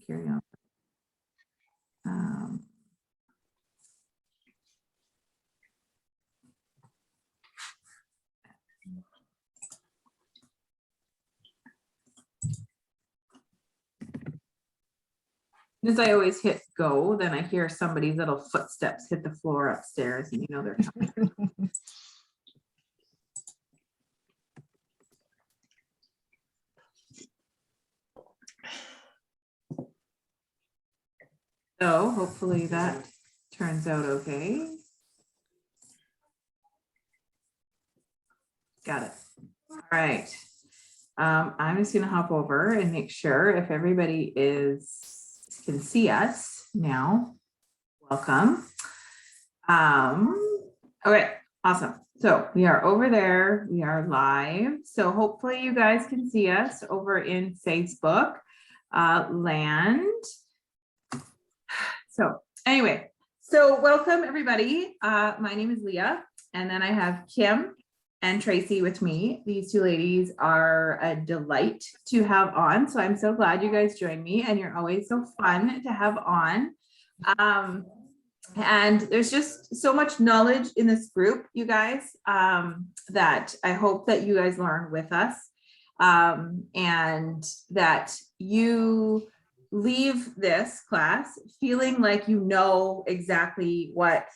carry on. As I always hit go, then I hear somebody's little footsteps hit the floor upstairs, and you know they're coming. So hopefully that turns out okay. Got it. All right. I'm just gonna hop over and make sure if everybody can see us now. Welcome. Okay, awesome. So we are over there. We are live. So hopefully you guys can see us over in Facebook land. So anyway, so welcome everybody. My name is Leah, and then I have Kim and Tracy with me. These two ladies are a delight to have on. So I'm so glad you guys joined me, and you're always so fun to have on. And there's just so much knowledge in this group, you guys, that I hope that you guys learn with us, and that you leave this class feeling like you know exactly what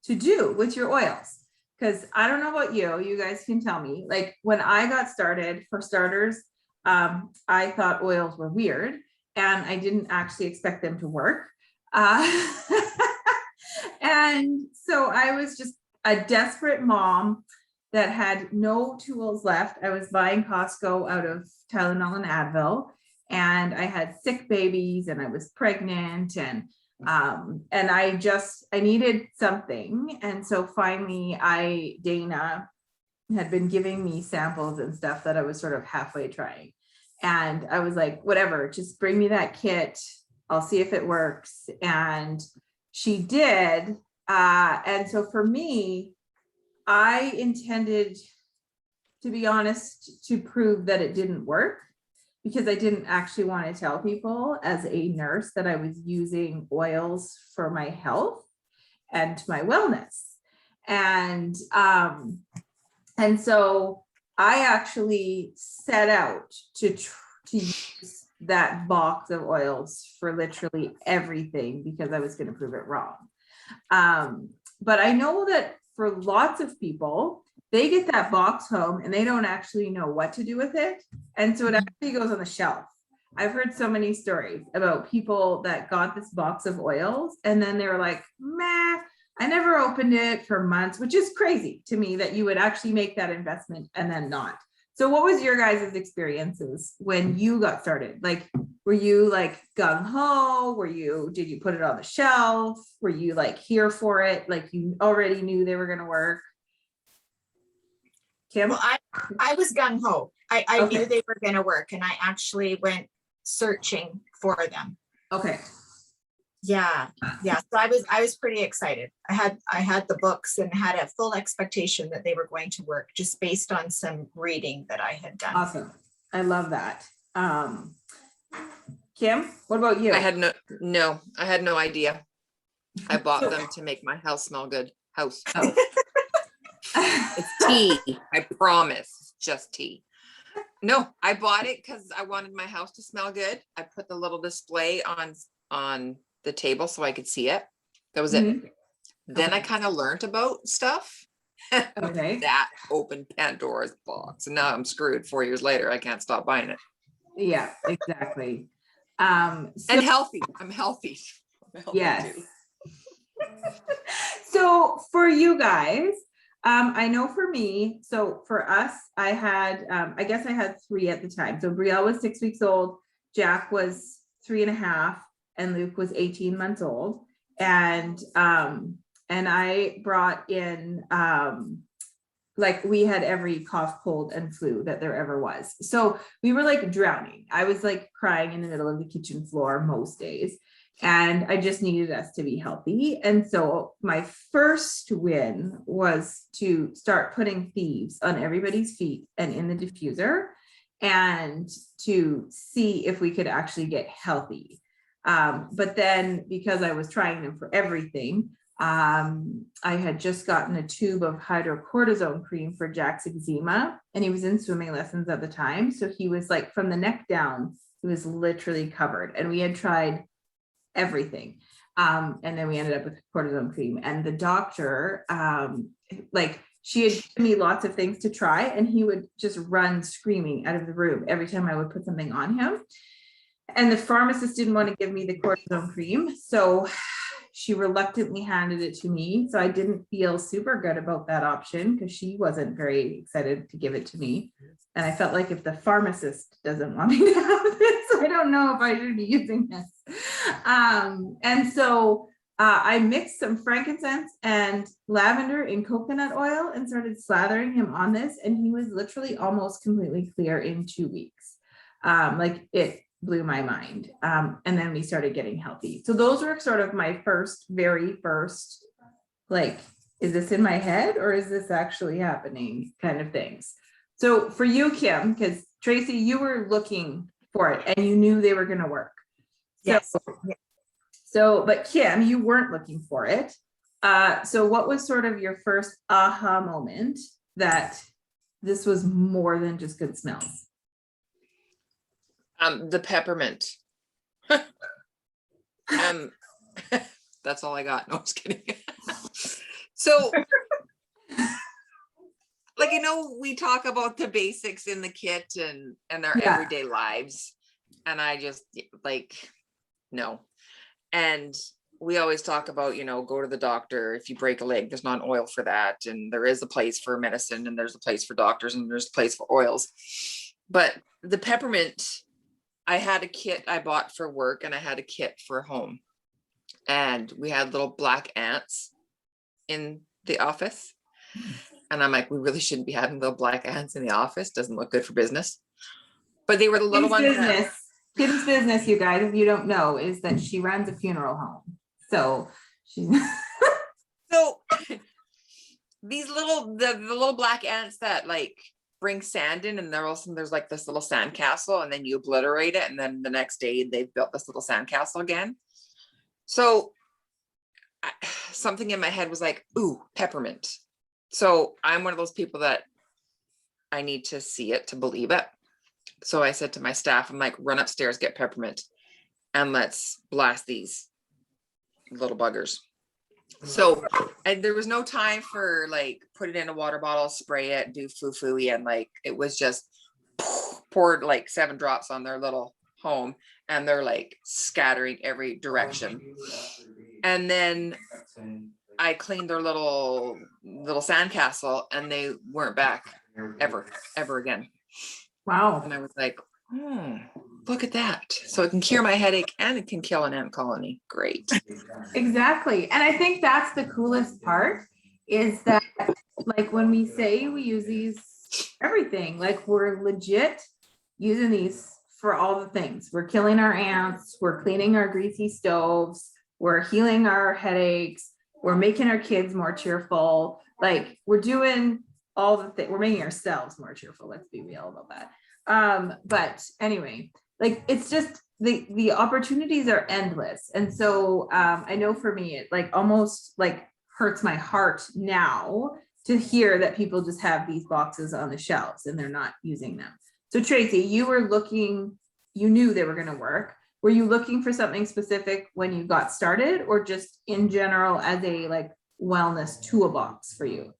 to do with your oils. Because I don't know about you guys can tell me, like when I got started, for starters, I thought oils were weird and I didn't actually expect them to work. And so I was just a desperate mom that had no tools left. I was buying Costco out of Tylenol and Advil, and I had sick babies and I was pregnant, and I needed something. And so finally Dana had been giving me samples and stuff that I was sort of halfway trying. And I was like, whatever, just bring me that kit. I'll see if it works. And she did. And so for me, I intended, to be honest, to prove that it didn't work, because I didn't actually want to tell people as a nurse that I was using oils for my health and my wellness. And so I actually set out to use that box of oils for literally everything, because I was going to prove it wrong. But I know that for lots of people, they get that box home and they don't actually know what to do with it. And so it actually goes on the shelf. I've heard so many stories about people that got this box of oils and then they were like, meh, I never opened it for months, which is crazy to me that you would actually make that investment and then not. So what was your guys' experiences when you got started? Like, were you like gung-ho? Did you put it on the shelf? Were you like here for it? Like you already knew they were going to work? Kim? Well, I was gung-ho. I knew they were going to work, and I actually went searching for them. Okay. Yeah. So I was pretty excited. I had the books and had a full expectation that they were going to work, just based on some reading that I had done. Awesome. I love that. Kim, what about you? I had no idea. I bought them to make my house smell good. It's tea. I promise. It's just tea. No, I bought it because I wanted my house to smell good. I put the little display on the table so I could see it. That was it. Then I kind of learned about stuff. Okay. That opened Pandora's box. And now I'm screwed 4 years later. I can't stop buying it. Yeah, exactly. And healthy. I'm healthy. Yes. So for you guys, I know for me, so for us, I had, I guess I had 3 at the time. So Brielle was 6 weeks old, Jack was 3.5, and Luke was 18 months old. And I brought in, like we had every cough, cold, and flu that there ever was. So we were like drowning. I was like crying in the middle of the kitchen floor most days. And I just needed us to be healthy. And so my first win was to start putting thieves on everybody's feet and in the diffuser. and to see if we could actually get healthy. But then because I was trying them for everything, I had just gotten a tube of hydrocortisone cream for Jack's eczema, and he was in swimming lessons at the time. So he was like, from the neck down, he was literally covered, and we had tried everything. And then we ended up with cortisone cream, and the doctor, like, she had given me lots of things to try, and he would just run screaming out of the room every time I would put something on him. And the pharmacist didn't want to give me the cortisone cream, so she reluctantly handed it to me. So I didn't feel super good about that option because she wasn't very excited to give it to me. And I felt like, if the pharmacist doesn't want me to have this, I don't know if I should be using this. And so I mixed some frankincense and lavender in coconut oil and started slathering him on this. And he was literally almost completely clear in 2 weeks. Like, it blew my mind. And then we started getting healthy. So those were sort of my very first, like, is this in my head or is this actually happening kind of things. So for you, Kim, because Tracy, you were looking for it and you knew they were going to work. Yes. So, but Kim, you weren't looking for it. So what was sort of your first aha moment that this was more than just good smells? The peppermint. That's all I got. No, I'm just kidding. So, like, we talk about the basics in the kit and our everyday lives, and I just like, no. And we always talk about, go to the doctor. If you break a leg, there's not an oil for that. And there is a place for medicine, and there's a place for doctors, and there's a place for oils. But the peppermint, I had a kit I bought for work, and I had a kit for home. And we had little black ants in the office. And I'm like, we really shouldn't be having little black ants in the office. Doesn't look good for business. But they were the little ones. Kim's business, you guys, if you don't know, is that she runs a funeral home. So she's so these the little black ants that like bring sand in, and there's like this little sand castle, and then you obliterate it, and then the next day they've built this little sand castle again. So something in my head was like, ooh, peppermint. So I'm one of those people that I need to see it to believe it. So I said to my staff, I'm like, run upstairs, get peppermint, and let's blast these little buggers. So there was no time for like, put it in a water bottle, spray it, do foo-foo-y, and like, it was just poured like 7 drops on their little home, and they're like scattering every direction. And then I cleaned their little sandcastle, and they weren't back ever again. wow. And I was like, look at that. So it can cure my headache, and it can kill an ant colony. Great. Exactly. And I think that's the coolest part, is that, like, when we say we use these for everything, like, we're legit using these for all the things. We're killing our ants, we're cleaning our greasy stoves, we're healing our headaches, we're making our kids more cheerful. Like, we're doing all the things, we're making ourselves more cheerful. Let's be real about that. But anyway, like, it's just the opportunities are endless. And so I know for me, it like almost like hurts my heart now to hear that people just have these boxes on the shelves and they're not using them. So Tracy, you were looking, you knew they were going to work. Were you looking for something specific when you got started, or just in general as a like wellness toolbox for you?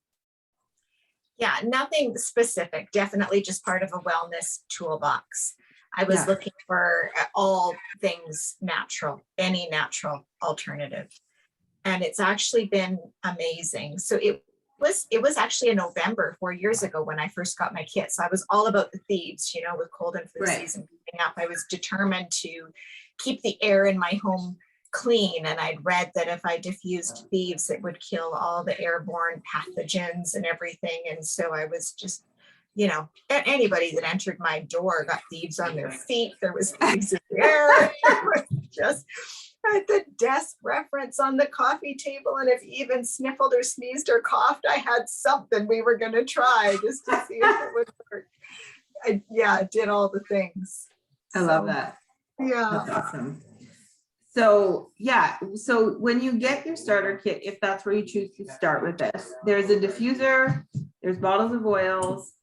Yeah, nothing specific, definitely just part of a wellness toolbox. I was looking for all things natural, any natural alternative. And it's actually been amazing. So it was actually in November 4 years ago when I first got my kit. So I was all about the thieves, with cold and flu season coming up. I was determined to keep the air in my home clean. And I'd read that if I diffused thieves, it would kill all the airborne pathogens and everything. And so I was just, anybody that entered my door got thieves on their feet. There was thieves in the air. It was just at the desk reference on the coffee table. And if you even sniffled or sneezed or coughed, I had something we were going to try just to see if it would work. yeah, did all the things. I love So, that. Yeah. That's awesome. So yeah, so when you get your starter kit, if that's where you choose to start with this, there's a diffuser, there's bottles of oils.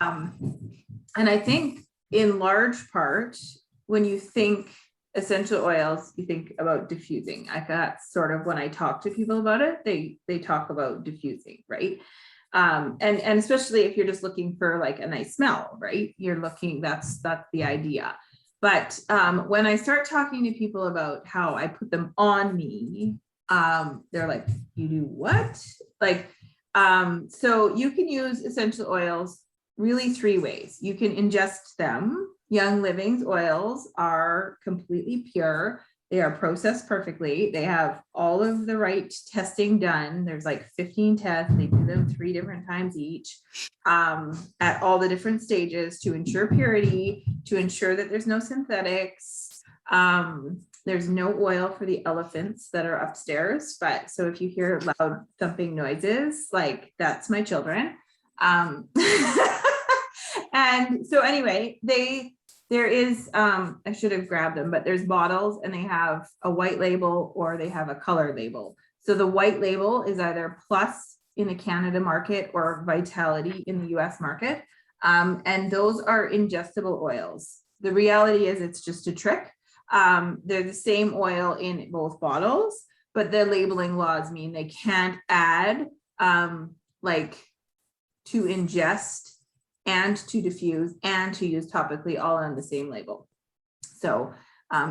And I think in large part, when you think essential oils, you think about diffusing. I got sort of when I talk to people about it, they talk about diffusing, right? And especially if you're just looking for like a nice smell, right? You're looking, that's the idea. But when I start talking to people about how I put them on me, they're like, you do what? Like, so you can use essential oils really 3 ways. You can ingest them. Young Living's oils are completely pure. They are processed perfectly. They have all of the right testing done. There's like 15 tests. They do them 3 different times each, at all the different stages to ensure purity, to ensure that there's no synthetics. There's no oil for the elephants that are upstairs, but so if you hear loud thumping noises, like that's my children. And so anyway, there is, I should have grabbed them, but there's bottles and they have a white label or they have a color label. So the white label is either Plus in the Canada market or Vitality in the US market. And those are ingestible oils. The reality is it's just a trick. They're the same oil in both bottles, but the labeling laws mean they can't add like to ingest and to diffuse and to use topically all on the same label. So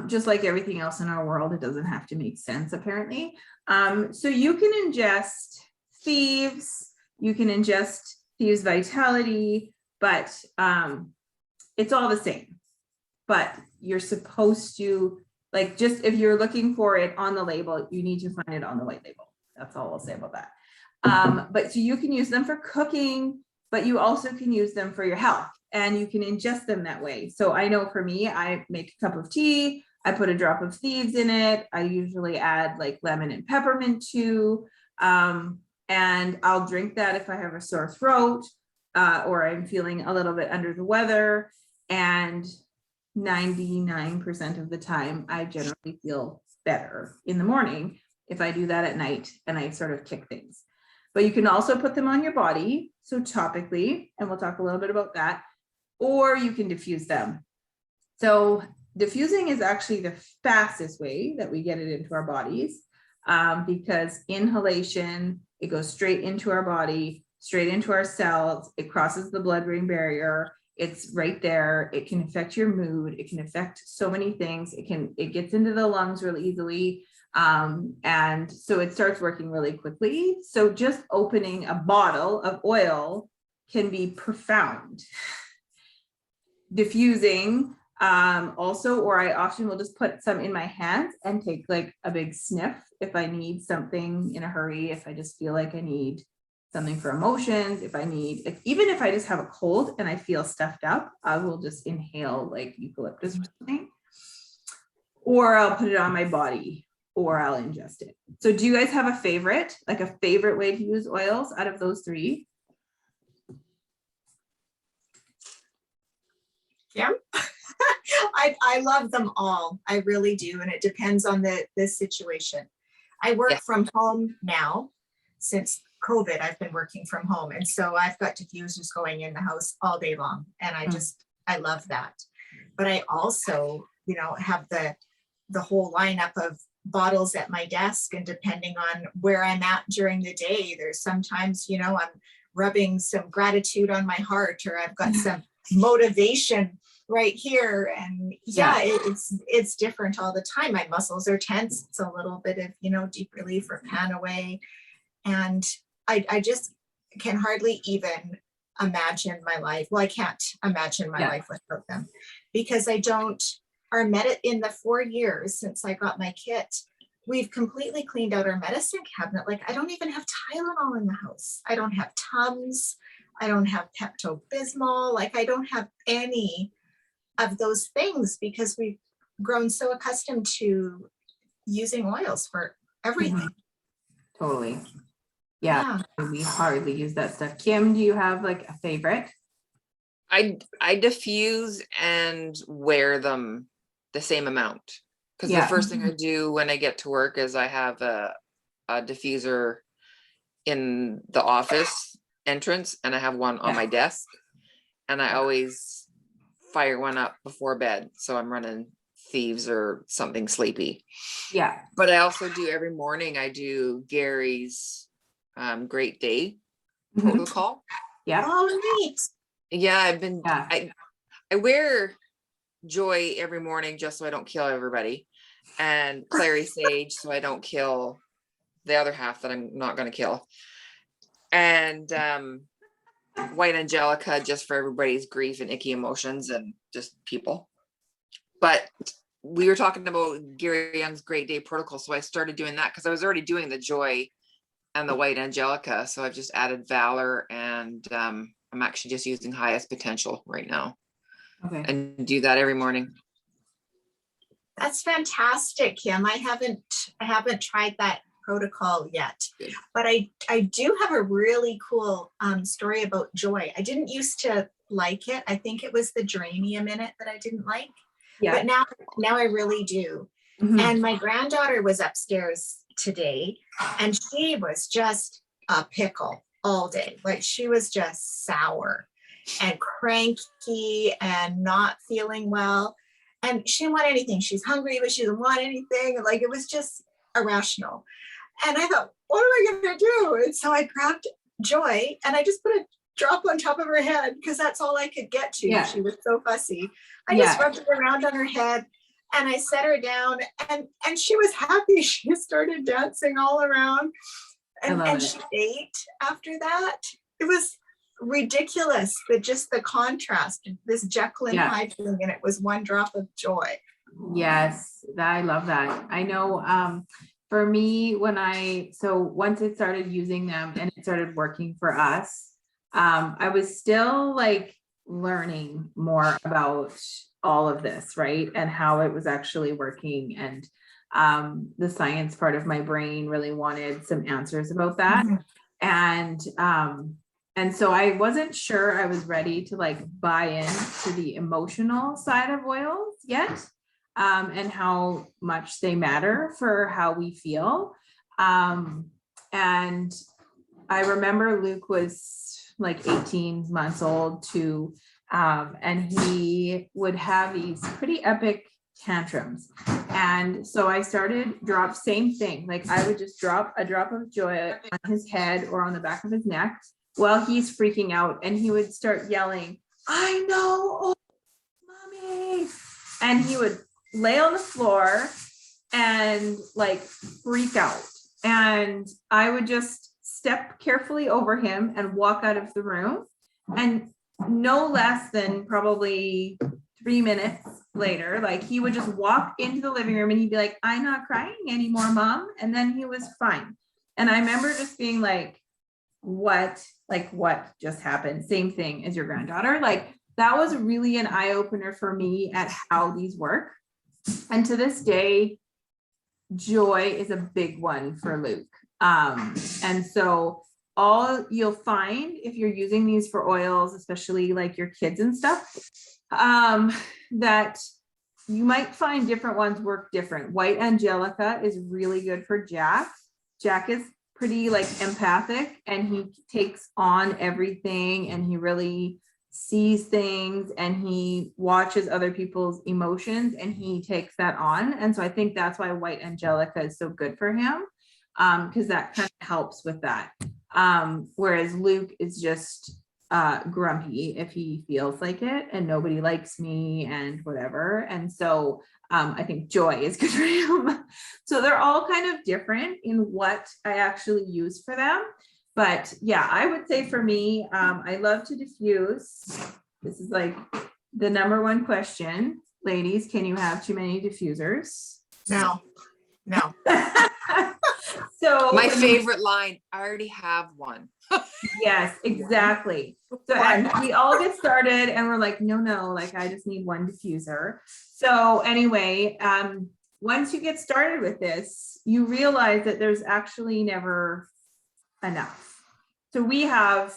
just like everything else in our world, it doesn't have to make sense apparently. So you can ingest Thieves, you can ingest Thieves Vitality, but it's all the same. But you're supposed to, like, just if you're looking for it on the label, you need to find it on the white label. That's all I'll say about that. But so you can use them for cooking, but you also can use them for your health and you can ingest them that way. So I know for me, I make a cup of tea, I put a drop of Thieves in it. I usually add like lemon and peppermint too. And I'll drink that if I have a sore throat or I'm feeling a little bit under the weather. And 99% of the time, I generally feel better in the morning if I do that at night and I sort of kick things. But you can also put them on your body, so topically, and we'll talk a little bit about that, or you can diffuse them. So diffusing is actually the fastest way that we get it into our bodies because inhalation, it goes straight into our body, straight into our cells, it crosses the blood-brain barrier, it's right there, it can affect your mood, it can affect so many things, it gets into the lungs really easily. And so it starts working really quickly. So just opening a bottle of oil can be profound. Diffusing also, or I often will just put some in my hands and take like a big sniff if I need something in a hurry, if I just feel like I need something for emotions, if I need, even if I just have a cold and I feel stuffed up, I will just inhale like eucalyptus or something, or I'll put it on my body, or I'll ingest it. So do you guys have a favorite, like a favorite way to use oils out of those 3? Yeah. I love them all. I really do. And it depends on the situation. I work from home now. Since COVID, I've been working from home. And so I've got diffusers going in the house all day long. And I love that. But I also, have the whole lineup of bottles at my desk, and depending on where I'm at during the day, there's sometimes, I'm rubbing some gratitude on my heart, or I've got some motivation right here. And it's different all the time. My muscles are tense. It's a little bit of, deep relief or pan away. And I just can hardly even imagine my life. Well, I can't imagine my life without them, because in the 4 years since I got my kit, we've completely cleaned out our medicine cabinet. Like, I don't even have Tylenol in the house. I don't have Tums. I don't have Pepto-Bismol. Like, I don't have any of those things because we've grown so accustomed to using oils for everything. Totally. Yeah, we hardly use that stuff. Kim, do you have like a favorite? I diffuse and wear them the same amount. Because the Yeah. first thing I do when I get to work is I have a diffuser in the office entrance and I have one on Yeah. my desk. And I Yeah. always fire one up before bed. So I'm running thieves or something sleepy. Yeah. But I also do every morning, I do Gary's Great Day Mhm. protocol. Yeah. Oh, neat. Yeah, I've been, Yeah. I wear Joy every morning just so I don't kill everybody. And Clary Sage so I don't kill the other half that I'm not going to kill. And White Angelica just for everybody's grief and icky emotions and just people. But we were talking about Gary Young's Great Day protocol. So I started doing that because I was already doing the Joy and the White Angelica. So I've just added Valor and I'm actually just using Highest Potential right now Okay. and do that every morning. That's fantastic, Kim. I haven't tried that protocol yet, Good. but I do have a really cool story about Joy. I didn't used to like it. I think it was the geranium in it that I didn't like, Yeah. but now I really do. Mhm. And my granddaughter was upstairs today and she was just a pickle all day. Like she was just sour and cranky and not feeling well. And she didn't want anything. She's hungry, but she didn't want anything. Like it was just irrational. And I thought, what am I going to do? And so I grabbed Joy and I just put a drop on top of her head because that's all I could get to. Yeah. She was so fussy. I Yeah. just rubbed it around on her head and I set her down and she was happy. She started dancing all around and love it. she ate after that. It was ridiculous, but just the contrast, this Jekyll and Yeah. Hyde thing, and it was one drop of joy. Yes, I love that. I know for me, once I started using them and it started working for us, I was still like learning more about all of this, right? And how it was actually working. And the science part of my brain really wanted some answers about that. And so I wasn't sure I was ready to like buy into the emotional side of oils yet. And how much they matter for how we feel. And I remember Luke was like 18 months old too. And he would have these pretty epic tantrums. And so I started same thing. Like I would just drop a drop of joy on his head or on the back of his neck while he's freaking out. And he would start yelling, I know, oh, mommy. And he would lay on the floor and like freak out. And I would just step carefully over him and walk out of the room. And no less than probably 3 minutes later, like he would just walk into the living room and he'd be like, I'm not crying anymore, mom. And then he was fine. And I remember just being like, what just happened? Same thing as your granddaughter. Like that was really an eye-opener for me at how these work. And to this day, joy is a big one for Luke. And so all you'll find if you're using these for oils, especially like your kids and stuff, that you might find different ones work different. White Angelica is really good for Jack. Jack is pretty like empathic and he takes on everything and he really sees things and he watches other people's emotions and he takes that on. And so I think that's why White Angelica is so good for him, because that kind of helps with that. Whereas Luke is just grumpy if he feels like it and nobody likes me and whatever. And so I think joy is good for him. So they're all kind of different in what I actually use for them. But yeah, I would say for me, I love to diffuse. This is like the number one question. Ladies, can you have too many diffusers? No. So My favorite line, I already have one. yes, exactly. So and we all get started and we're like, no, like I just need one diffuser. So anyway, once you get started with this, you realize that there's actually never enough. So we have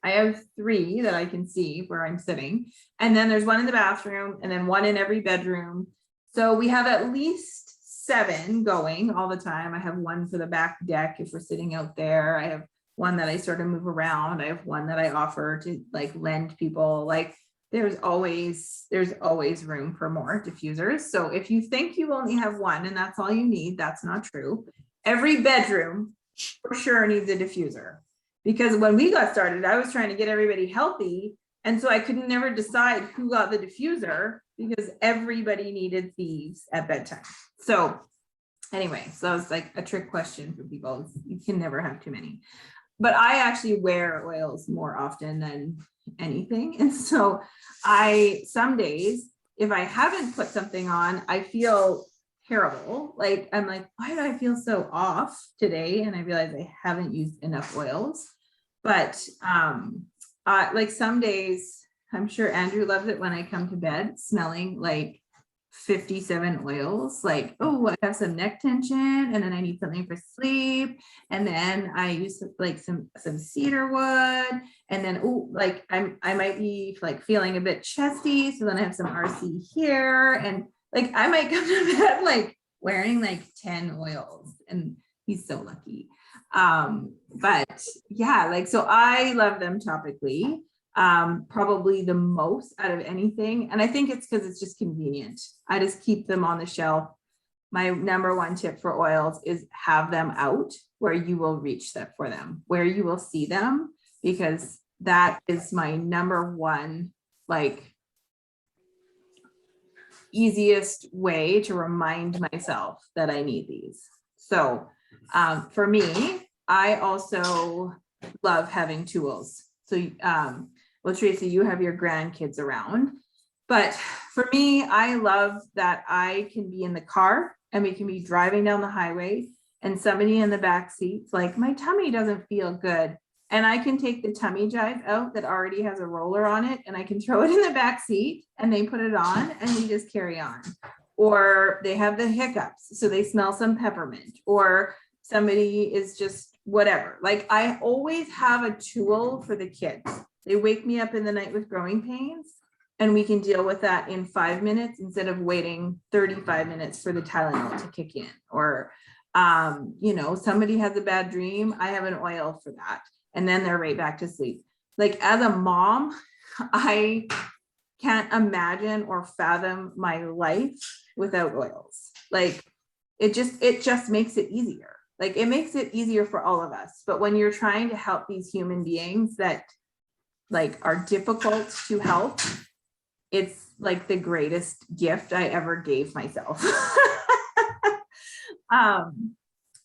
I have 3 that I can see where I'm sitting. And then there's one in the bathroom and then one in every bedroom. So we have at least 7 going all the time. I have one for the back deck if we're sitting out there. I have one that I sort of move around. I have one that I offer to like lend people. Like there's always room for more diffusers. So if you think you only have one and that's all you need, that's not true. Every bedroom for sure needs a diffuser. Because when we got started, I was trying to get everybody healthy. And so I could never decide who got the diffuser because everybody needed these at bedtime. So anyway, so it's like a trick question for people. You can never have too many. But I actually wear oils more often than anything. And so some days, if I haven't put something on, I feel terrible. Like, I'm like, why do I feel so off today? And I realize I haven't used enough oils. But like some days, I'm sure Andrew loves it when I come to bed smelling like 57 oils, like, oh, I have some neck tension and then I need something for sleep. And then I use like some cedar wood. And then, oh, like I might be like feeling a bit chesty. So then I have some RC here. And like, I might come to bed like wearing like 10 oils and he's so lucky. But yeah, like, so I love them topically, probably the most out of anything. And I think it's because it's just convenient. I just keep them on the shelf. My number 1 tip for oils is have them out where you will reach for them, where you will see them, because that is my number 1, like, easiest way to remind myself that I need these. So for me, I also love having tools. So well, Tracy, you have your grandkids around, but for me, I love that I can be in the car and we can be driving down the highway and somebody in the back seat's like, my tummy doesn't feel good. And I can take the tummy jive out that already has a roller on it and I can throw it in the back seat and they put it on and we just carry on. Or they have the hiccups, so they smell some peppermint, or somebody is just whatever. Like I always have a tool for the kids. They wake me up in the night with growing pains and we can deal with that in 5 minutes instead of waiting 35 minutes for the Tylenol to kick in. Or, you know, somebody has a bad dream. I have an oil for that. And then they're right back to sleep. Like as a mom, I can't imagine or fathom my life without oils. Like it just makes it easier. Like it makes it easier for all of us. But when you're trying to help these human beings that like are difficult to help, it's like the greatest gift I ever gave myself.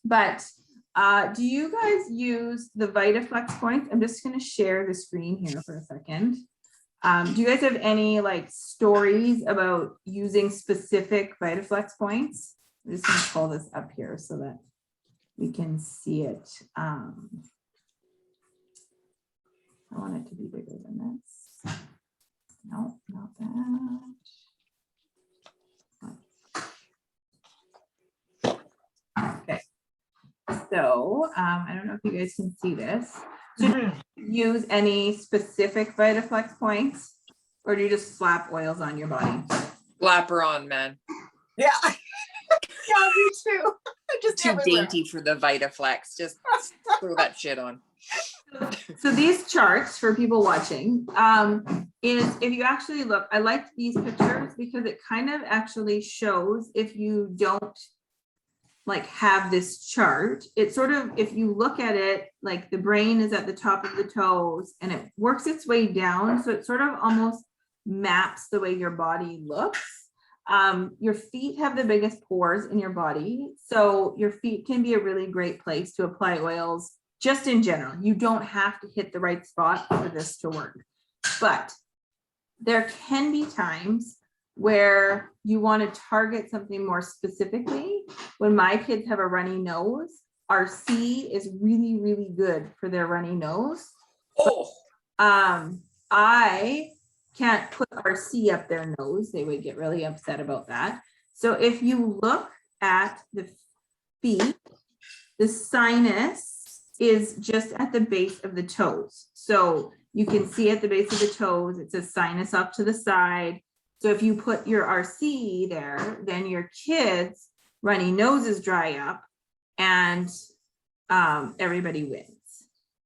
But do you guys use the VitaFlex points? I'm just going to share the screen here for a second. Do you guys have any like stories about using specific VitaFlex points? I'm just going to pull this up here so that we can see it. I want it to be bigger than this. No, not that. Okay. So I don't know if you guys can see this. So do you use any specific VitaFlex points or do you just slap oils on your body? Slap her on, man. Yeah. Yeah, me too. Just Too everywhere. dainty for the VitaFlex. Just throw that shit on. So these charts for people watching is if you actually look, I like these pictures because it kind of actually shows if you don't like have this chart, it sort of, if you look at it, like the brain is at the top of the toes and it works its way down. So it sort of almost maps the way your body looks. Your feet have the biggest pores in your body. So your feet can be a really great place to apply oils just in general. You don't have to hit the right spot for this to work, but there can be times where you want to target something more specifically. When my kids have a runny nose, RC is really, really good for their runny nose. Oh, I can't put RC up their nose. They would get really upset about that. So if you look at the feet, the sinus is just at the base of the toes. So You can see at the base of the toes, it says sinus up to the side. So if you put your RC there, then your kids' runny noses dry up and everybody wins.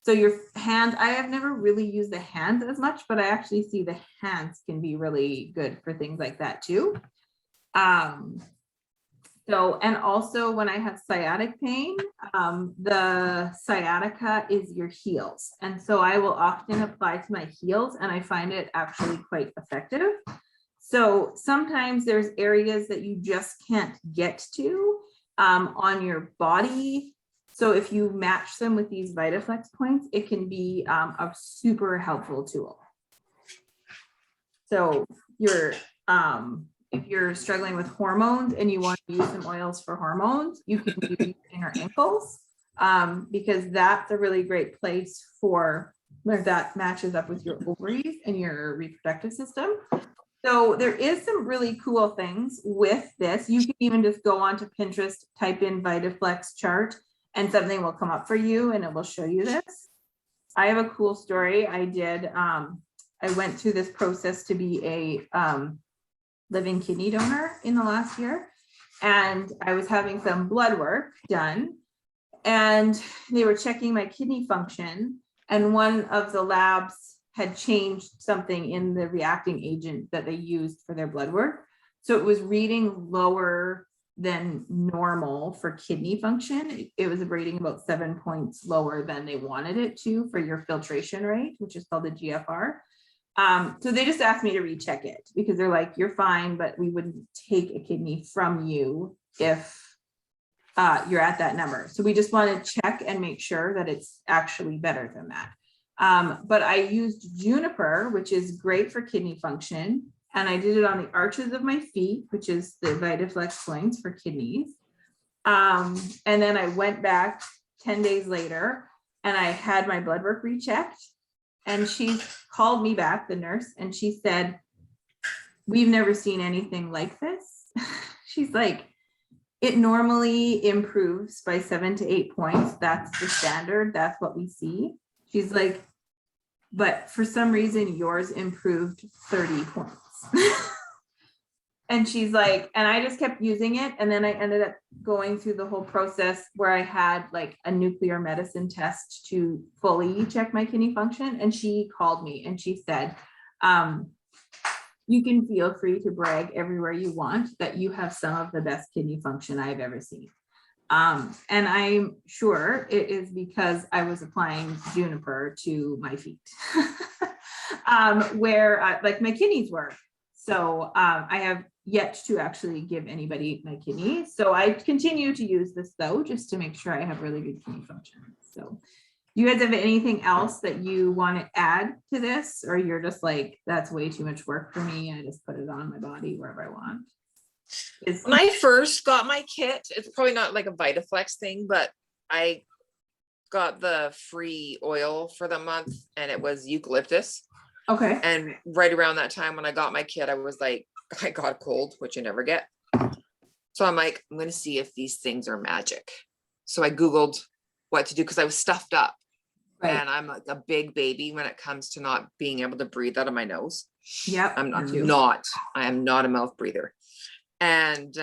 So your hands, I have never really used the hands as much, but I actually see the hands can be really good for things like that too. So, and also when I have sciatic pain, the sciatica is your heels. And so I will often apply to my heels and I find it actually quite effective. So sometimes there's areas that you just can't get to on your body. So if you match them with these VitaFlex points, it can be a super helpful tool. So if you're struggling with hormones and you want to use some oils for hormones, you can use inner ankles because that's a really great place for where that matches up with your ovaries and your reproductive system. So there is some really cool things with this. You can even just go onto Pinterest, type in VitaFlex chart, and something will come up for you and it will show you this. I have a cool story. I went through this process to be a living kidney donor in the last year. And I was having some blood work done and they were checking my kidney function. And one of the labs had changed something in the reacting agent that they used for their blood work. So it was reading lower than normal for kidney function. It was reading about 7 points lower than they wanted it to for your filtration rate, which is called the GFR. So they just asked me to recheck it because they're like, you're fine, but we wouldn't take a kidney from you if you're at that number. So we just want to check and make sure that it's actually better than that. But I used juniper, which is great for kidney function. And I did it on the arches of my feet, which is the VitaFlex points for kidneys. And then I went back 10 days later and I had my blood work rechecked. And she called me back, the nurse, and she said, we've never seen anything like this. She's like, it normally improves by 7 to 8 points. That's the standard. That's what we see. She's like, but for some reason, yours improved 30 points. And she's like, and I just kept using it. And then I ended up going through the whole process where I had like a nuclear medicine test to fully check my kidney function. And she called me and she said, you can feel free to brag everywhere you want that you have some of the best kidney function I've ever seen. And I'm sure it is because I was applying juniper to my feet where like my kidneys were. So I have yet to actually give anybody my kidney. So I continue to use this though, just to make sure I have really good kidney function. So you guys have anything else that you want to add to this? Or you're just like, that's way too much work for me. I just put it on my body wherever I want. When I first got my kit, it's probably not like a VitaFlex thing, but I got the free oil for the month and it was eucalyptus. Okay. And right around that time when I got my kit, I was like, I got a cold, which you never get. So I'm like, I'm going to see if these things are magic. So I Googled what to do because I was stuffed up. Right. And I'm like a big baby when it comes to not being able to breathe out of my nose. Yep. I am not a mouth breather. And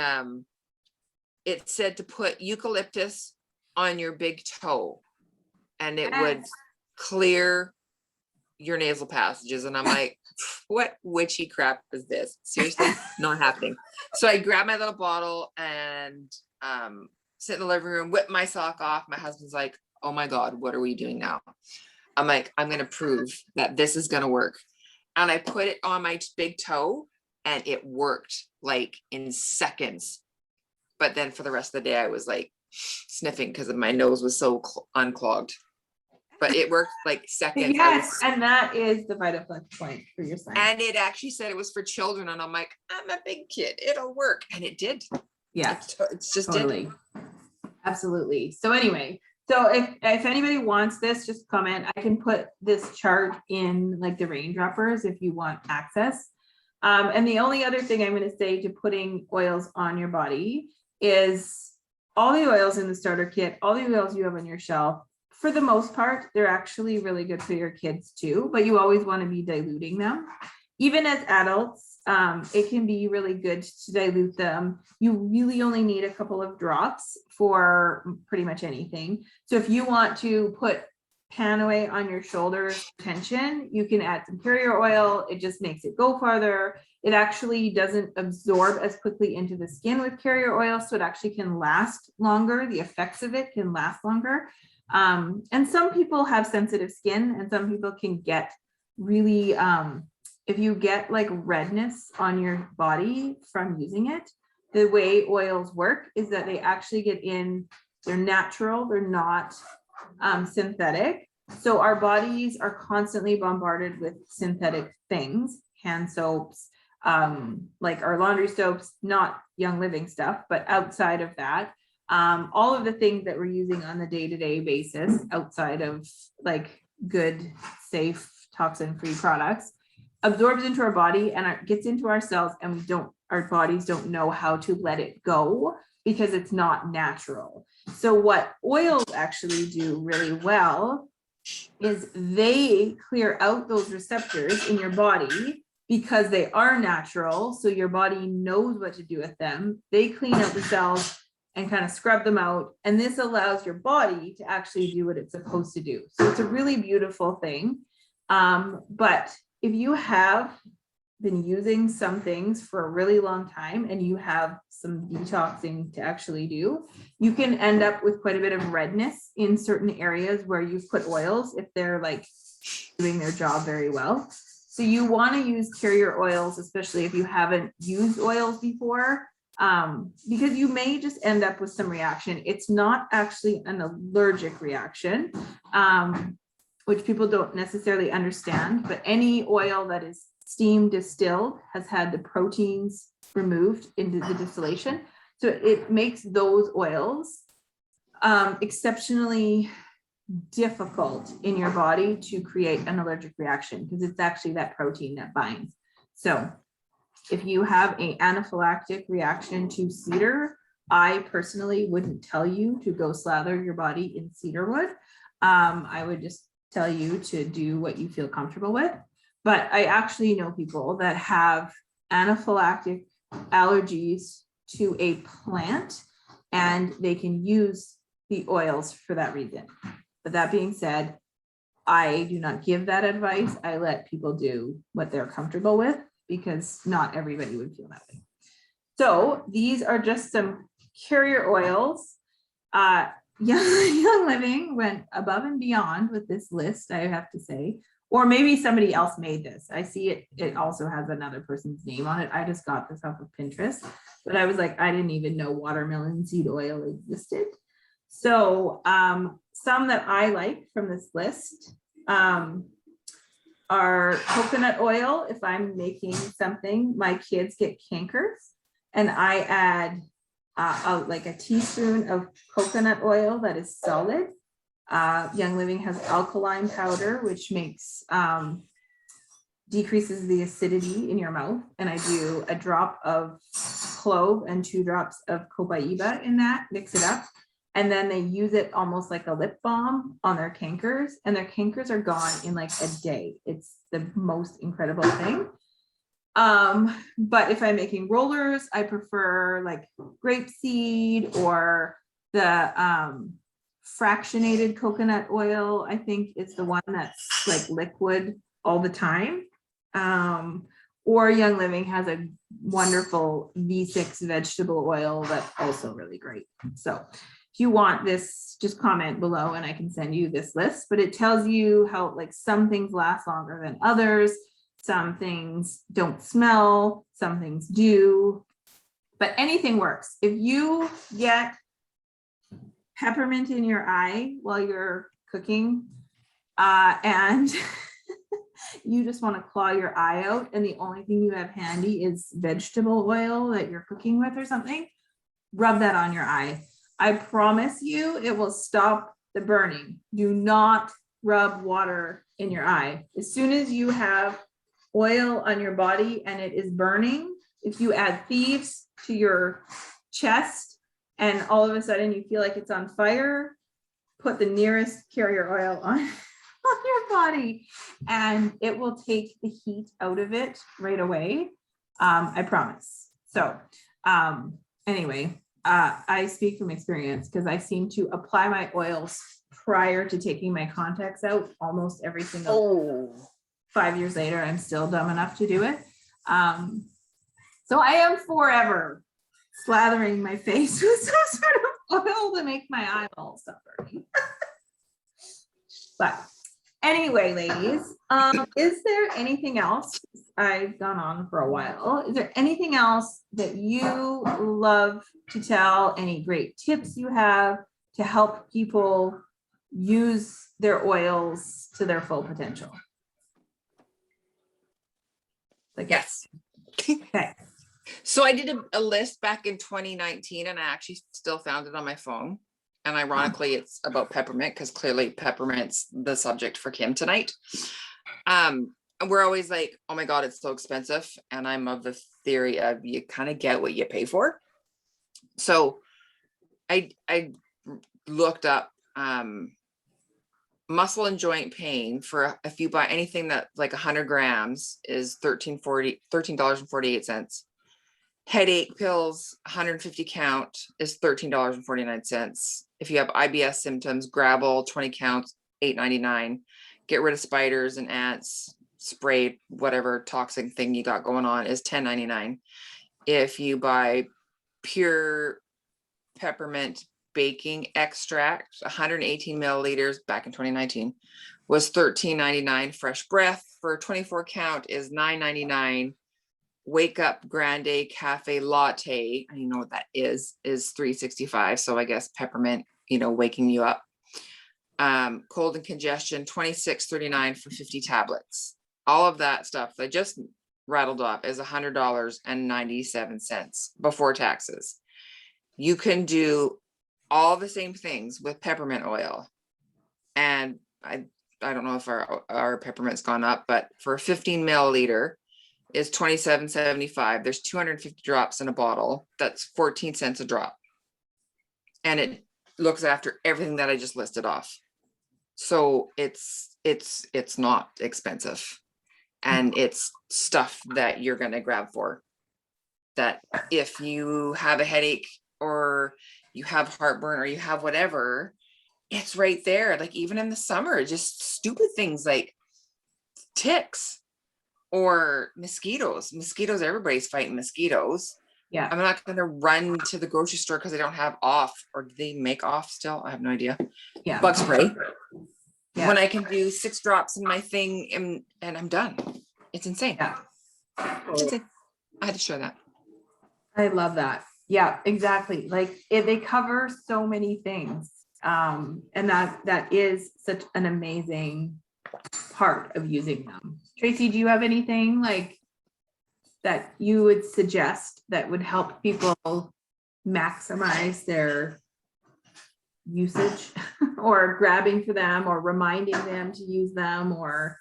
it said to put eucalyptus on your big toe and it would clear your nasal passages. And I'm like, what witchy crap is this? Seriously, not happening. So I grabbed my little bottle and sit in the living room, whip my sock off. My husband's like, oh my God, what are we doing now? I'm like, I'm going to prove that this is going to work. And I put it on my big toe and it worked like in seconds. But then for the rest of the day, I was like sniffing because my nose was so unclogged. But it worked like seconds. Yes, and that is the VitaFlex point for your son. And it actually said it was for children. And I'm like, I'm a big kid. It'll work. And it did. Yeah, It's just totally. Absolutely. So anyway, so if anybody wants this, just comment. I can put this chart in like the raindroppers if you want access. And the only other thing I'm going to say to putting oils on your body is all the oils in the starter kit, all the oils you have on your shelf, for the most part, they're actually really good for your kids too, but you always want to be diluting them. Even as adults, it can be really good to dilute them. You really only need a couple of drops for pretty much anything. So if you want to put Panaway on your shoulders tension, you can add some carrier oil. It just makes it go farther. It actually doesn't absorb as quickly into the skin with carrier oil, so it actually can last longer. The effects of it can last longer. And some people have sensitive skin, and some people can get really, if you get like redness on your body from using it, the way oils work is that they actually get in, they're natural, they're not synthetic. So our bodies are constantly bombarded with synthetic things, hand soaps, like our laundry soaps, not Young Living stuff, but outside of that, all of the things that we're using on the day-to-day basis outside of like good, safe, toxin-free products absorbs into our body and it gets into our cells, and our bodies don't know how to let it go because it's not natural. So what oils actually do really well is they clear out those receptors in your body because they are natural. So your body knows what to do with them. They clean out the cells and kind of scrub them out. And this allows your body to actually do what it's supposed to do. So it's a really beautiful thing. But if you have been using some things for a really long time and you have some detoxing to actually do, you can end up with quite a bit of redness in certain areas where you've put oils if they're like doing their job very well. So you want to use carrier oils, especially if you haven't used oils before, because you may just end up with some reaction. It's not actually an allergic reaction, which people don't necessarily understand, but any oil that is steam distilled has had the proteins removed into the distillation. So it makes those oils exceptionally difficult in your body to create an allergic reaction because it's actually that protein that binds. So if you have an anaphylactic reaction to cedar, I personally wouldn't tell you to go slather your body in cedar wood. I would just tell you to do what you feel comfortable with. But I actually know people that have anaphylactic allergies to a plant and they can use the oils for that reason. But that being said, I do not give that advice. I let people do what they're comfortable with because not everybody would feel that way. So these are just some carrier oils. Young Living went above and beyond with this list, I have to say. Or maybe somebody else made this. I see it. It also has another person's name on it. I just got this off of Pinterest, but I was like, I didn't even know watermelon seed oil existed. So some that I like from this list are coconut oil. If I'm making something, my kids get cankers, and I add like a teaspoon of coconut oil that is solid. Young Living has alkaline powder, which makes decreases the acidity in your mouth. And I do a drop of clove and 2 drops of copaiba in that, mix it up. And then they use it almost like a lip balm on their cankers, and their cankers are gone in like a day. It's the most incredible thing. But if I'm making rollers, I prefer like grapeseed or the fractionated coconut oil. I think it's the one that's like liquid all the time. Or Young Living has a wonderful V6 vegetable oil that's also really great. So if you want this, just comment below and I can send you this list, but it tells you how like some things last longer than others. Some things don't smell, some things do, but anything works. If you get peppermint in your eye while you're cooking and you just want to claw your eye out and the only thing you have handy is vegetable oil that you're cooking with or something, rub that on your eye. I promise you it will stop the burning. Do not rub water in your eye. As soon as you have oil on your body and it is burning, if you add thieves to your chest and all of a sudden you feel like it's on fire, put the nearest carrier oil on, on your body, and it will take the heat out of it right away. I promise. So anyway, I speak from experience because I seem to apply my oils prior to taking my contacts out almost every single Oh, 5 years later. I'm still dumb enough to do it. So I am forever slathering my face with some sort of oil to make my eyeballs stop burning. But anyway, ladies, is there anything else? I've gone on for a while. Is there anything else that you love to tell? Any great tips you have to help people use their oils to their full potential? Like, yes. okay. So I did a list back in 2019 and I actually still found it on my phone. And ironically, it's about peppermint because clearly peppermint's the subject for Kim tonight. And we're always like, oh my God, it's so expensive. And I'm of the theory of you kind of get what you pay for. So I looked up muscle and joint pain for if you buy anything that like 100 grams is $13.48. Headache pills, 150 count is $13.49. If you have IBS symptoms, Gravol 20 counts, $8.99. Get rid of spiders and ants, spray whatever toxic thing you got going on is $10.99. If you buy pure peppermint baking extract, 118 milliliters back in 2019 was $13.99. Fresh breath for 24 count is $9.99. Wake Up Grande Cafe Latte, you know what that is $3.65. So I guess peppermint, waking you up. Cold and congestion, $26.39 for 50 tablets. All of that stuff that I just rattled off is $100.97 before taxes. You can do all the same things with peppermint oil. And I don't know if our peppermint's gone up, but for a 15 milliliter, is $27.75. There's 250 drops in a bottle. That's 14 cents a drop. And it looks after everything that I just listed off. So it's not expensive. And it's stuff that you're going to grab for. That if you have a headache or you have heartburn or you have whatever, it's right there. Like even in the summer, just stupid things like ticks. Or mosquitoes, everybody's fighting mosquitoes. Yeah. I'm not going to run to the grocery store because they don't have off, or do they make off still? I have no idea. Yeah. Bug spray. Yeah. When I can do 6 drops in my thing and I'm done. It's insane. Yeah. It's insane. I had to share that. I love that. Yeah, exactly. Like they cover so many things. And that is such an amazing part of using them. Tracy, do you have anything like that you would suggest that would help people maximize their usage or grabbing for them or reminding them to use them or?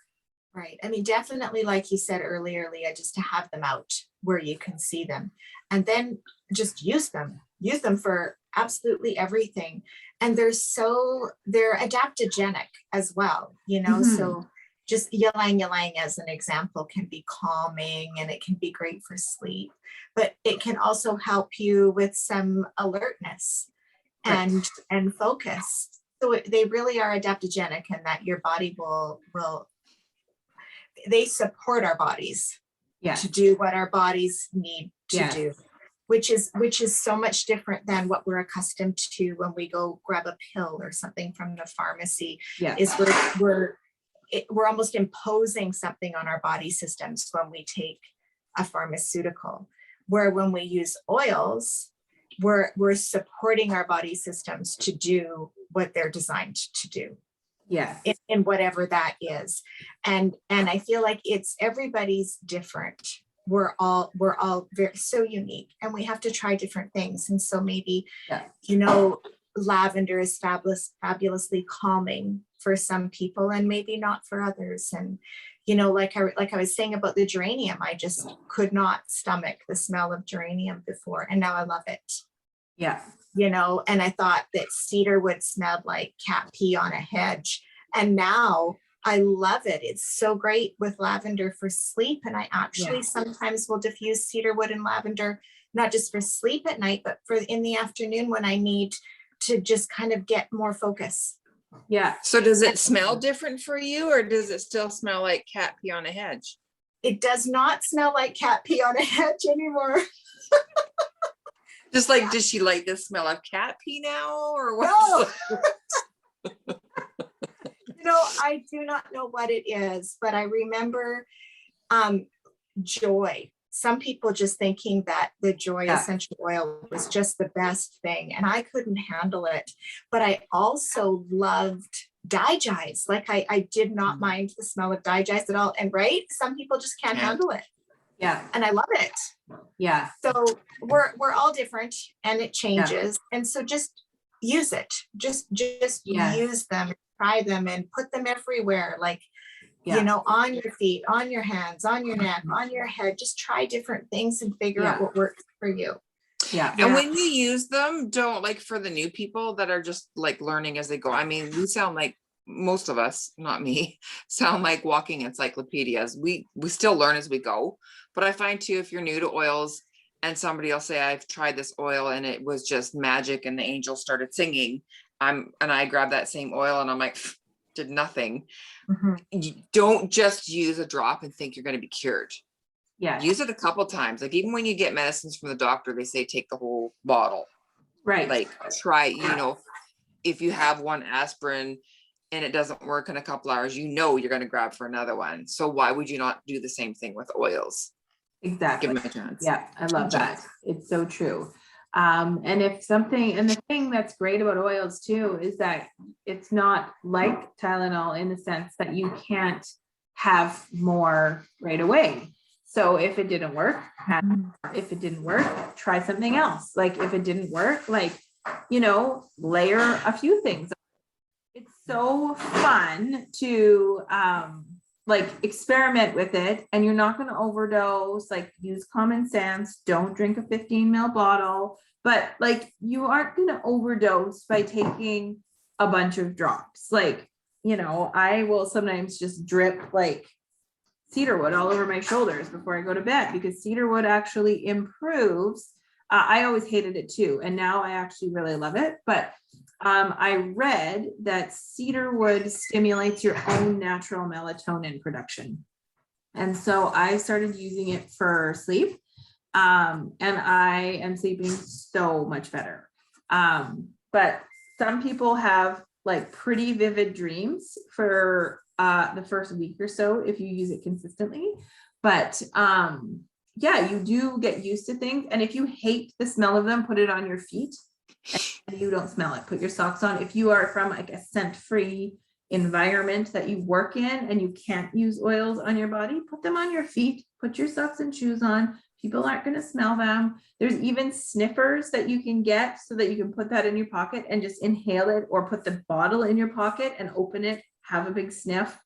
Right. I mean, definitely, like you said earlier, Leah, just to have them out where you can see them and then just use them for absolutely everything. And they're adaptogenic as well, so just ylang ylang as an example can be calming and it can be great for sleep, but it can also help you with some alertness and focus. So they really are adaptogenic and that your body will they support our bodies to do what our bodies need to do, which is so much different than what we're accustomed to when we go grab a pill or something from the pharmacy. Is we're almost imposing something on our body systems when we take a pharmaceutical, where when we use oils, we're supporting our body systems to do what they're designed to do. In whatever that is. And I feel like it's everybody's different. We're all so unique and we have to try different things. And so maybe, lavender is fabulously calming for some people and maybe not for others. And, like I was saying about the geranium, I just could not stomach the smell of geranium before. And now I love it. Yeah. And I thought that cedar wood smelled like cat pee on a hedge. And now I love it. It's so great with lavender for sleep. And I actually Yeah. sometimes will diffuse cedar wood and lavender, not just for sleep at night, but for in the afternoon when I need to just kind of get more focus. Yeah. So does it smell different for you, or does it still smell like cat pee on a hedge? It does not smell like cat pee on a hedge anymore. Just like, does she like the smell of cat pee now, or what? No. I do not know what it is, but I remember joy. Some people just thinking that the joy Yeah. essential oil was just the best thing, and I couldn't handle it. But I also loved digize. Like I did not mind the smell of digize at all. And right, some people just can't Yeah. handle it, Yeah. and I love it. Yeah. So we're all different, and it changes. And so just use it. Just Yeah. use them, try them, and put them everywhere. Like, Yeah. on your feet, on your hands, on your neck, on your head. Just try different things and figure out Yeah. what works for you. Yeah. And when you use them, don't, like, for the new people that are just like learning as they go. I mean, we sound like, most of us, not me, sound like walking encyclopedias. We still learn as we go. But I find too, if you're new to oils and somebody will say, I've tried this oil and it was just magic and the angels started singing, and I grab that same oil and I'm like, did nothing. You don't just use a drop and think you're going to be cured. Yeah. Use it a couple times. Like, even when you get medicines from the doctor, they say take the whole bottle. Right. Like, try, if you have one aspirin and it doesn't work in a couple hours, you're going to grab for another one. So why would you not do the same thing with oils? Exactly. Give them a chance. Yeah, I love that. It's so true. And the thing that's great about oils too is that it's not like Tylenol in the sense that you can't have more right away. So if it didn't work, try something else. Like, if it didn't work, layer a few things. It's so fun to experiment with it, and you're not going to overdose. Like, use common sense. Don't drink a 15 ml bottle, but you aren't going to overdose by taking a bunch of drops. I will sometimes just drip cedarwood all over my shoulders before I go to bed, because cedarwood actually improves. I always hated it too, and now I actually really love it. But I read that cedarwood stimulates your own natural melatonin production. And so I started using it for sleep. And I am sleeping so much better. But some people have pretty vivid dreams for the first week or so if you use it consistently. But you do get used to things. And if you hate the smell of them, put it on your feet. And you don't smell it, put your socks on. If you are from a scent-free environment that you work in and you can't use oils on your body, put them on your feet, put your socks and shoes on. People aren't going to smell them. There's even sniffers that you can get so that you can put that in your pocket and just inhale it, or put the bottle in your pocket and open it, have a big sniff,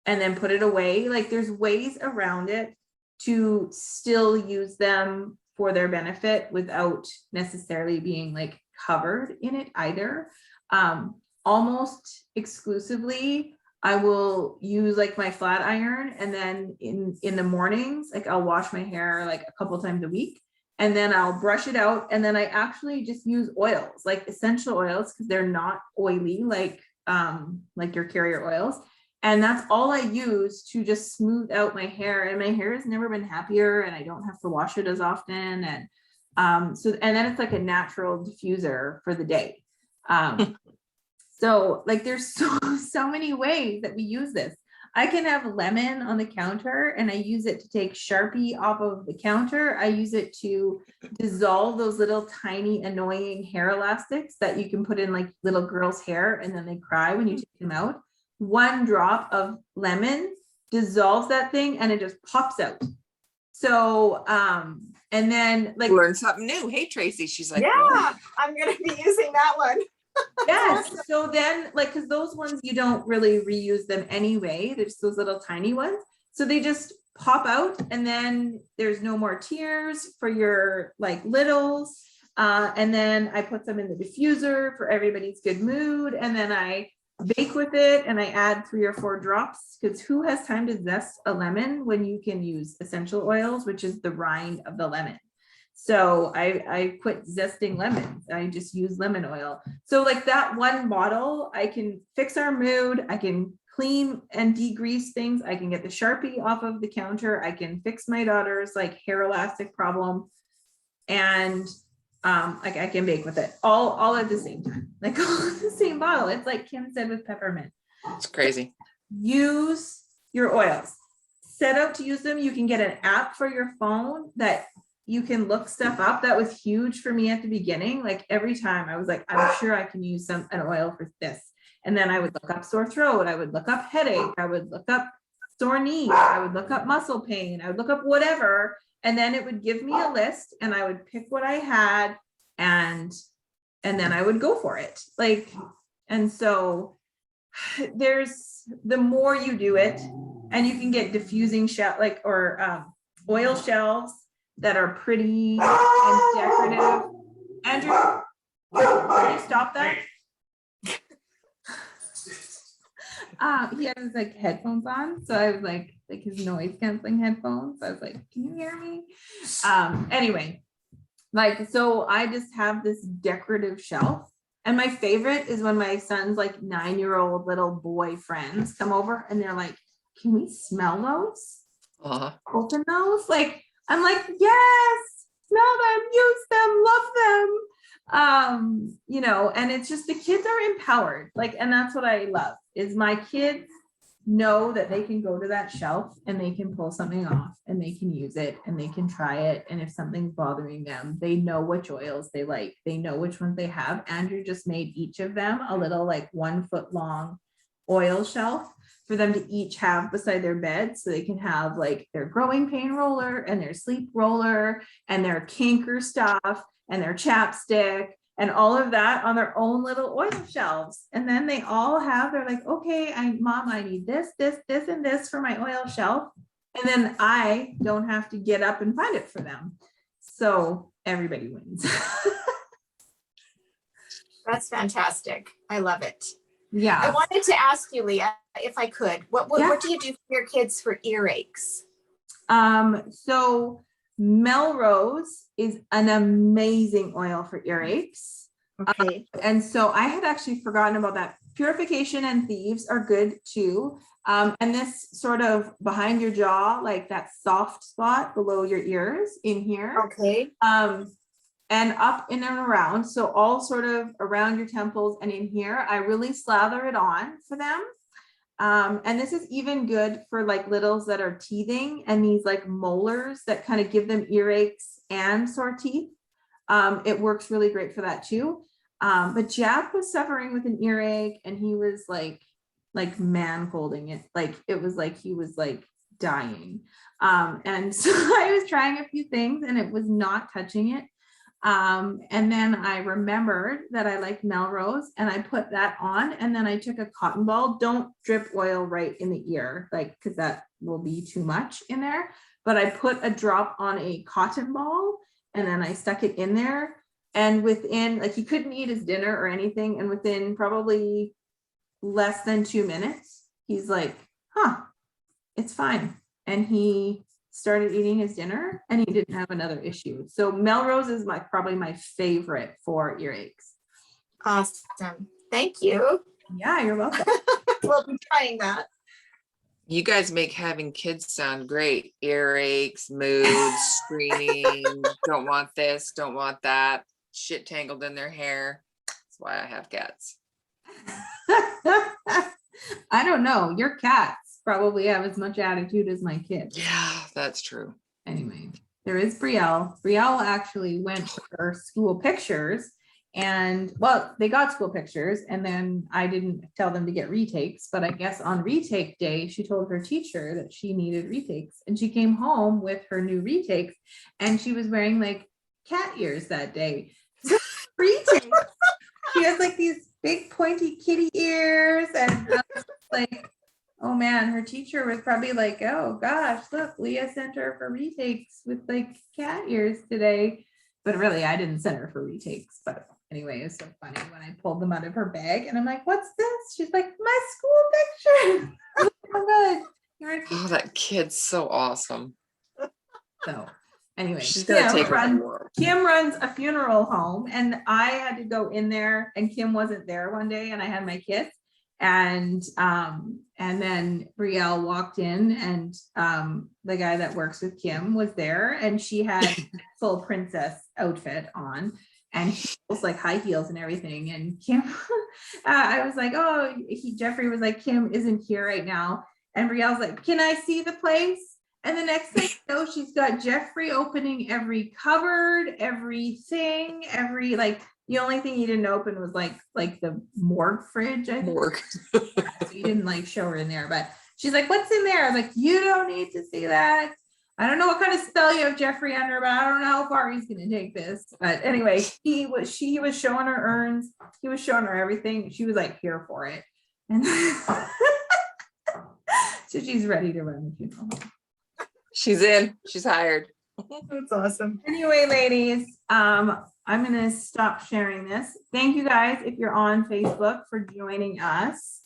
and then put it away. There's ways around it to still use them for their benefit without necessarily being covered in it either. Almost exclusively, I will use my flat iron, and then in the mornings, I'll wash my hair a couple times a week, and then I'll brush it out, and then I actually just use oils, essential oils, because they're not oily like your carrier oils. And that's all I use to just smooth out my hair, and my hair has never been happier, and I don't have to wash it as often. And and then it's a natural diffuser for the day. So there's so many ways that we use this. I can have lemon on the counter, and I use it to take Sharpie off of the counter. I use it to dissolve those little tiny annoying hair elastics that you can put in little girls' hair, and then they cry when you take them out. One drop of lemon dissolves that thing, and it just pops out. So and then learn something new. Hey, Tracy, she's like, yeah, I'm gonna be using that one. Yes. So then because those ones, you don't really reuse them anyway. There's those little tiny ones. So they just pop out, and then there's no more tears for your littles. And then I put them in the diffuser for everybody's good mood. And then I bake with it and I add 3 or 4 drops, because who has time to zest a lemon when you can use essential oils, which is the rind of the lemon. So I quit zesting lemons. I just use lemon oil. So like that one bottle, I can fix our mood. I can clean and degrease things. I can get the Sharpie off of the counter. I can fix my daughter's like hair elastic problem. And like I can bake with it all at the same time, like all in the same bottle. It's like Kim said with peppermint. It's crazy. Use your oils. Set out to use them. You can get an app for your phone that you can look stuff up. That was huge for me at the beginning. Like every time I was like, I'm sure I can use an oil for this. And then I would look up sore throat. I would look up headache. I would look up sore knee. I would look up muscle pain. I would look up whatever. And then it would give me a list and I would pick what I had and then I would go for it. Like, and so there's, the more you do it, and you can get diffusing shelf, like, or oil shelves that are pretty and decorative. Andrew, can you stop that? He had his like headphones on, so I was like his noise canceling headphones. I was like, can you hear me? Anyway, like, so I just have this decorative shelf. And my favorite is when my son's like 9-year-old little boy friends come over and they're like, can we smell those? Open those? Like, I'm like, yes, smell them, use them, love them. You know, and it's just the kids are empowered. Like, and that's what I love is my kids know that they can go to that shelf and they can pull something off and they can use it and they can try it. And if something's bothering them, they know which oils they like. They know which ones they have. Andrew just made each of them a little like 1 foot long oil shelf for them to each have beside their bed. So they can have like their growing pain roller and their sleep roller and their canker stuff and their chapstick and all of that on their own little oil shelves. And then they all have, they're like, okay, mom, I need this, this, this, and this for my oil shelf. And then I don't have to get up and find it for them. So everybody wins. That's fantastic. I love it. Yeah. I wanted to ask you, Leah, if I could, what do you do for your kids for earaches? So Melrose is an amazing oil for earaches. Okay. And so I had actually forgotten about that. Purification and Thieves are good too. And this sort of behind your jaw, like that soft spot below your ears in here. Okay. And up in and around. So all sort of around your temples and in here, I really slather it on for them. And this is even good for like littles that are teething and these like molars that kind of give them earaches and sore teeth. It works really great for that too. But Jack was suffering with an earache and he was like man holding it. Like it was like he was like dying. And so I was trying a few things and it was not touching it. And then I remembered that I like Melrose and I put that on and then I took a cotton ball. Don't drip oil right in the ear, like, cause that will be too much in there. But I put a drop on a cotton ball and then I stuck it in there and within, like he couldn't eat his dinner or anything. And within probably less than 2 minutes, he's like, huh, it's fine. And he started eating his dinner and he didn't have another issue. So Melrose is probably my favorite for earaches. Awesome. Thank you. Yeah, you're welcome. We'll be trying that. You guys make having kids sound great. Earaches, moods, screaming, don't want this, don't want that, shit tangled in their hair. That's why I have cats. I don't know. Your cats probably have as much attitude as my kids. Yeah, that's true. Anyway, there is Brielle. Brielle actually went for her school pictures and well, they got school pictures and then I didn't tell them to get retakes, but I guess on retake day, she told her teacher that she needed retakes and she came home with her new retakes and she was wearing like cat ears that day. Retakes. She has like these big pointy kitty ears and I was like, oh man, her teacher was probably like, oh gosh, look, Leah sent her for retakes with like cat ears today. But really, I didn't send her for retakes. But anyway, it was so funny when I pulled them out of her bag and I'm like, what's this? She's like, my school picture. Oh, good. You're Oh, that kid's so awesome. so anyway, She's gonna take her to the world. Kim runs a funeral home and I had to go in there and Kim wasn't there one day and I had my kids. And then Brielle walked in and the guy that works with Kim was there and she had full princess outfit on and heels, like high heels and everything. And Kim, I was like, oh, Jeffrey was like, Kim isn't here right now. And Brielle's like, can I see the place? And the next thing you know, she's got Jeffrey opening every cupboard, everything, like the only thing he didn't open was like the morgue fridge. I think. Morgue. So he didn't like show her in there, but she's like, what's in there? I was like, you don't need to see that. I don't know what kind of spell you have Jeffrey under, but I don't know how far he's gonna take this. But anyway, he was showing her urns, he was showing her everything. She was like here for it. And so she's ready to run the funeral home. She's in, she's hired. That's awesome. Anyway, ladies, I'm gonna stop sharing this. Thank you guys if you're on Facebook for joining us.